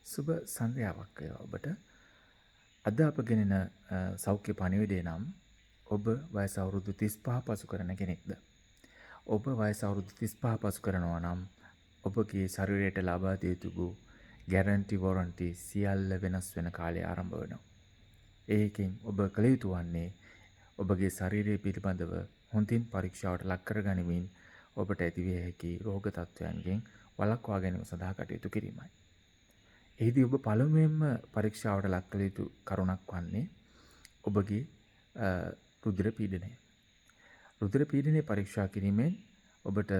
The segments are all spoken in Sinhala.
සුබ සන්ධ්‍යාවක් වේවා ඔබට. අද අප ගෙනෙන සෞඛ්‍ය පණිවිඩය නම් ඔබ වයස අවුරුදු 35 පසු කරන කෙනෙක්ද? ඔබ වයස අවුරුදු 35 පසු කරනවා නම් ඔබගේ ශරීරයට ලබා දිය යුතු ගැරන්ටි වොරන්ටි සියල්ල වෙනස් වෙන කාලය ආරම්භ වෙනවා. ඒකෙන් ඔබ කළ යුතු වන්නේ ඔබගේ ශරීරය පිළිබඳව හොඳින් පරීක්ෂාවට ලක් කර ගනිමින් ඔබට ඇතිවිය හැකි රෝග තත්ත්වයන්ගෙන් වළක්වා ගැනීම සඳහා කටයුතු කිරීමයි. එහිදී ඔබ පළමුවෙන්ම පරීක්ෂාවට ලක් කළ යුතු කරුණක් වන්නේ ඔබගේ රුධිර පීඩනය. රුධිර පීඩනය පරීක්ෂා කිරීමෙන් ඔබට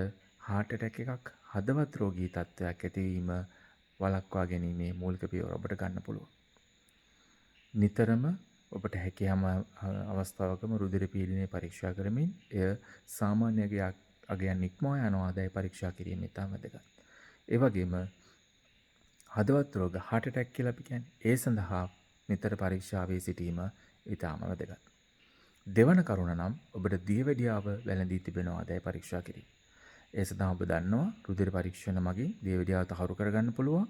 heart attack එකක් හදවත් රෝගී තත්ත්වයක් ඇතිවීම වළක්වා ගැනීමේ මූලික පියවර ඔබට ගන්න පුළුවන්. නිතරම ඔබට හැකියාම අවස්ථාවකම රුධිර පීඩනය පරීක්ෂා කරමින් එය සාමාන්‍ය අගයන් ඉක්මවා යනවාදයි පරීක්ෂා කිරීම ඉතාම වැදගත්. ඒ වගේම හදවත් රෝග heart attack කියලා අපි කියන්නේ ඒ සඳහා නිතර පරීක්ෂාවේ සිටීම ඉතාම වැදගත්. දෙවන කරුණ නම් ඔබට දියවැඩියාව වැළඳී තිබෙනවාදයි පරීක්ෂා කිරීම. ඒ සඳහා ඔබ දන්නවා රුධිර පරීක්ෂණ මගින් දියවැඩියාව තහවුරු කරගන්න පුළුවන්.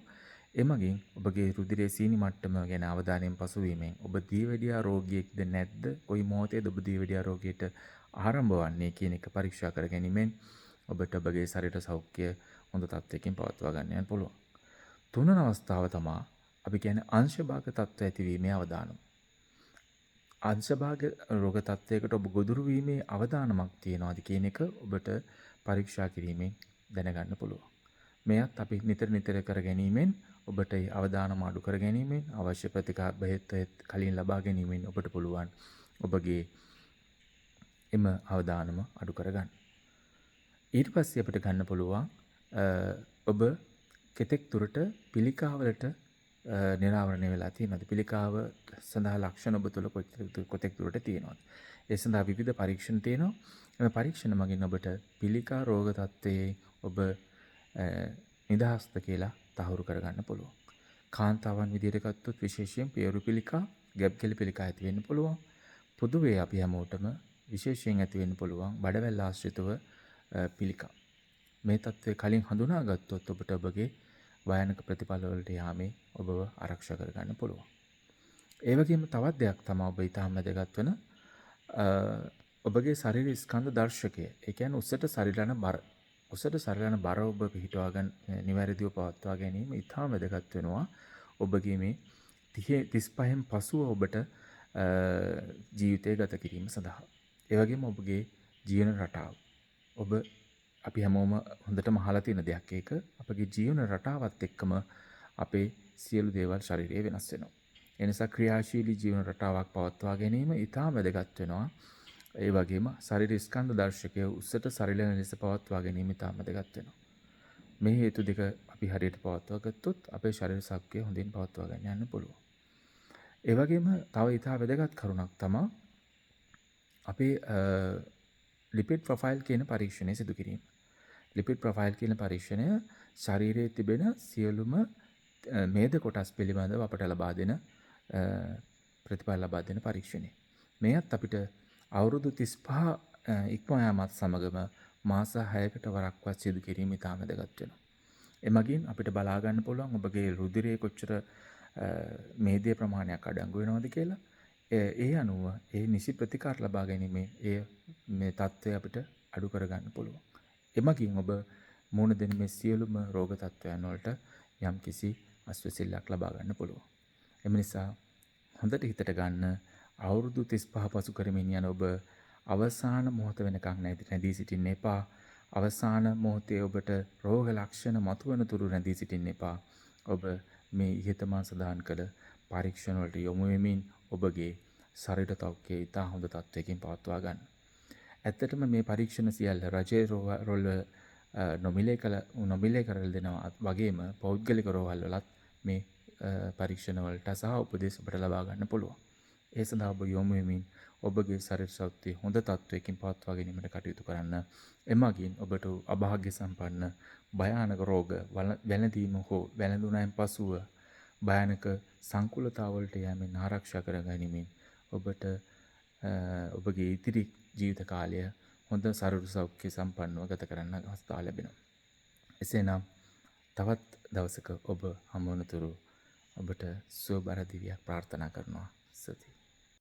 එමගින් ඔබගේ රුධිරයේ සීනි මට්ටම ගැන අවධානයෙන් පසුවීමෙන් ඔබ දියවැඩියා රෝගියෙක්ද නැද්ද, කොයි මොහොතේද ඔබ දියවැඩියා රෝගයට ආරම්භ වන්නේ කියන එක පරීක්ෂා කර ගැනීමෙන් ඔබට ඔබගේ ශරීර සෞඛ්‍ය හොඳ තත්ත්වයකින් පවත්වා ගන්න පුළුවන්. තුන්වන අවස්ථාව තමයි අපි කියන්නේ අංශභාග තත්ත්ව ඇතිවීමේ අවදානම. අංශභාග රෝග තත්ත්වයකට ඔබ ගොදුරු වීමේ අවදානමක් තියනවාද කියන එක ඔබට පරීක්ෂා කිරීමෙන් දැනගන්න පුළුවන්. මෙයත් අපි නිතර කර ගැනීමෙන් ඔබට ඒ අවදානම අඩු කර ගැනීමෙන් අවශ්‍ය ප්‍රතිකාර බෙහෙත් කලින් ලබා ගැනීමෙන් ඔබට පුළුවන් ඔබගේ එම අවදානම අඩු කරගන්න. ඊට පස්සේ අපිට ගන්න පුළුවන් ඔබ කෙතෙක් දුරට පිළිකාවලට නිරාවරණය වෙලා තියෙනවද? පිළිකාව සඳහා ලක්ෂණ ඔබ තුළ කොතෙක් දුරට තියෙනවද? ඒ සඳහා විවිධ පරීක්ෂණ තියෙනවා. මේ පරීක්ෂණ මගින් ඔබට පිළිකා රෝග තත්ත්වයේ ඔබ නිදහස්ද කියලා තහවුරු කරගන්න පුළුවන්. කාන්තාවන් විදිහට ගත්තොත් විශේෂයෙන් පියවරු පිළිකා, ගැබ්කෙලි පිළිකා ඇති වෙන්න පුළුවන්. පොදුවේ අපි හැමෝටම විශේෂයෙන් ඇති වෙන්න පුළුවන් බඩවැල් ආශ්‍රිතව පිළිකා. මේ තත්ත්වය කලින් හඳුනාගත්තොත් ඔබට ඔබගේ භයානක ප්‍රතිඵල වලට යාමේ ඔබව ආරක්ෂා කරගන්න පුළුවන්. ඒ වගේම තවත් දෙයක් තමයි ඔබ ඊටම වැදගත් වෙන ඔබගේ ශරීර ස්කන්ධ දර්ශකය. ඒ කියන්නේ උසට සරිලන බර. උසට සරිලන බර ඔබ පිහිටවා ගන්න නිවැරදිව පවත්වා ගැනීම ඊටම වැදගත් වෙනවා. ඔබගේ මේ 35න් පසුව ඔබට ජීවිතය ගත කිරීම සඳහා. ඒ වගේම ඔබගේ ජීවන රටාව. ඔබ අපි හැමෝම හොඳටම අහලා තියෙන දෙයක් ඒක. අපගේ ජීවන රටාවත් එක්කම අපේ සියලු දේවල් ශරීරයේ වෙනස් වෙනවා. ඒ නිසා ක්‍රියාශීලී ජීවන රටාවක් පවත්වා ගැනීම ඉතාම වැදගත් වෙනවා. ඒ වගේම ශරීර ස්කන්ධ දර්ශකය උස්සට සරිලන ලෙස පවත්වා ගැනීම ඉතාම වැදගත් වෙනවා. මේ හේතු දෙක අපි හරියට පවත්වා ගත්තොත් අපේ ශරීර සෞඛ්‍යය හොඳින් පවත්වා ගන්න යන්න පුළුවන්. ඒ වගේම තව ඉතා වැදගත් කරුණක් තමයි අපේ ලිපිඩ් ප්‍රොෆයිල් කියන පරීක්ෂණය සිදු කිරීම. ලිපිඩ් ප්‍රොෆයිල් කියන පරීක්ෂණය ශරීරයේ තිබෙන සියලුම මේද කොටස් පිළිබඳව අපට ලබා දෙන ප්‍රතිඵල ලබා දෙන පරීක්ෂණය. මේත් අපිට අවුරුදු 35 ඉක්මවා යාමත් සමගම මාස 6කට වරක්වත් සිදු කිරීම ඉතාම වැදගත් වෙනවා. එමගින් අපිට බලා ගන්න පුළුවන් ඔබගේ රුධිරයේ කොච්චර මේදේ ප්‍රමාණයක් අඩංගු වෙනවද කියලා. ඒ අනුව ඒ නිසි ප්‍රතිකාර ලබා ගැනීමෙන් මේ තත්ත්වය අපිට අඩු කර ගන්න පුළුවන්. එමගින් ඔබ මුහුණ දෙන මේ සියලුම රෝග තත්ත්වයන් වලට යම්කිසි අස්වැසිල්ලක් ලබා ගන්න පුළුවන්. එම නිසා හොඳට හිතට ගන්න අවුරුදු 35 පසු කරමින් යන ඔබ අවසාන මොහොත වෙනකන් නැදී සිටින්න එපා. අවසාන මොහොතේ ඔබට රෝග ලක්ෂණ මතුවන තුරු නැදී සිටින්න එපා. ඔබ මේ ඉහත මා සඳහන් කළ පරීක්ෂණ වලට යොමු වෙමින් ඔබගේ ශරීර තෞඛ්‍යය ඉතා හොඳ තත්ත්වයකින් පවත්වා ගන්න. ඇත්තටම මේ පරීක්ෂණ සියල්ල රජයේ රෝහල් නොමිලේ කරලා දෙනවා වගේම පෞද්ගලික රෝහල් වලත් මේ පරීක්ෂණ වලට සහ උපදෙස් ඔබට ලබා ගන්න පුළුවන්. ඒ සඳහා ඔබ යොමු වෙමින් ඔබගේ ශරීර සෞඛ්‍යය හොඳ තත්ත්වයකින් පවත්වා ගැනීමට කටයුතු කරන්න. එමගින් ඔබට අභාග්‍ය සම්පන්න භයානක රෝග වැළඳීම හෝ වැළඳුණයින් පසුව භයානක සංකුලතාවලට යෑමෙන් ආරක්ෂා කර ගැනීමෙන් ඔබට ඔබගේ ඉතිරි ජීවිත කාලය හොඳ ශරීර සෞඛ්‍ය සම්පන්නව ගත කරන්න අවස්ථාව ලැබෙනවා. එසේනම් තවත් දවසක ඔබ හමු වනතුරු ඔබට සුවබර දිවියක් ප්‍රාර්ථනා කරනවා. ස්තුතියි.